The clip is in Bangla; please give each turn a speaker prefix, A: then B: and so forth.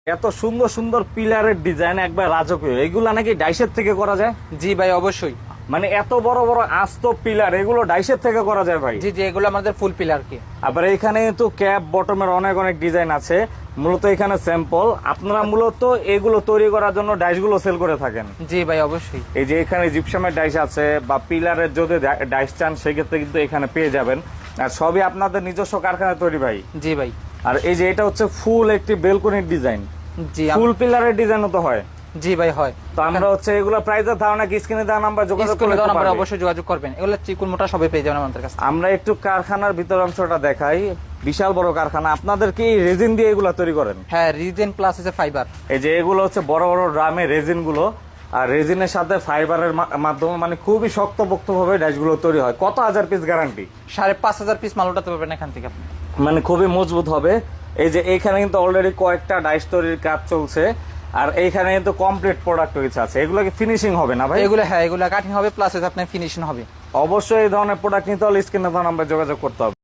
A: এত সুন্দর সুন্দর পিলারের ডিজাইন একবার রাজকীয়, এগুলা নাকি ডাইসের থেকে করা যায়?
B: জি ভাই, অবশ্যই।
A: মানে এত বড় বড় আস্ত পিলার এগুলো ডাইসের থেকে করা যায় ভাই?
B: জি জি, এগুলো আমাদের ফুল পিলার কি।
A: আবার এখানে তো ক্যাপ বটমের অনেক অনেক ডিজাইন আছে, মূলত এখানে স্যাম্পল। আপনারা মূলত এগুলো তৈরি করার জন্য ডাইসগুলো সেল করে থাকেন?
B: জি ভাই, অবশ্যই।
A: এই যে এখানে জিপসামের ডাইস আছে বা পিলারের যদি ডাইস চান সেক্ষেত্রে কিন্তু এখানে পেয়ে যাবেন। আর সবই আপনাদের নিজস্ব কারখানায় তৈরি ভাই?
B: জি ভাই।
A: আর এই যে এটা হচ্ছে ফুল একটি বেলকনির ডিজাইন,
B: জি
A: ফুল পিলারের ডিজাইনও তো হয়?
B: জি ভাই, হয়।
A: তো আমরা হচ্ছে এগুলো প্রাইসের ধারণা কি স্ক্রিনে দেওয়া নাম্বার যোগাযোগ করলে তো
B: নাম্বার
A: পারবে?
B: অবশ্যই যোগাযোগ করবেন, এগুলো চিকুন মোটা সবাই পেয়ে যাবেন আমাদের কাছে।
A: আমরা একটু কারখানার ভিতর অংশটা দেখাই। বিশাল বড় কারখানা। আপনাদের কি রেজিন দিয়ে এগুলো তৈরি করেন?
B: হ্যাঁ, রিজেন প্লাস হচ্ছে ফাইবার।
A: এই যে এগুলো হচ্ছে বড় বড় ড্রামে রেজিন গুলো, আর রেজিনের সাথে ফাইবারের মাধ্যমে মানে খুবই শক্তপোক্ত ভাবে ডাইসগুলো তৈরি হয়। কত হাজার পিস গ্যারান্টি?
B: 5,500 পিস মাল উঠাতে পারবেন এখান থেকে আপনি।
A: মানে খুবই মজবুত হবে। এই যে এখানে কিন্তু অলরেডি কয়েকটা ডাইস তৈরির কাজ চলছে, আর এইখানে কিন্তু কমপ্লিট প্রোডাক্ট রয়েছে আছে। এগুলো কি ফিনিশিং হবে না ভাই?
B: এগুলো হ্যাঁ, এগুলো কাটিং হবে প্লাস হচ্ছে আপনার ফিনিশিং হবে।
A: অবশ্যই এই ধরনের প্রোডাক্ট নিতে হলে স্ক্রিনে দেওয়া নাম্বার যোগাযোগ করতে হবে।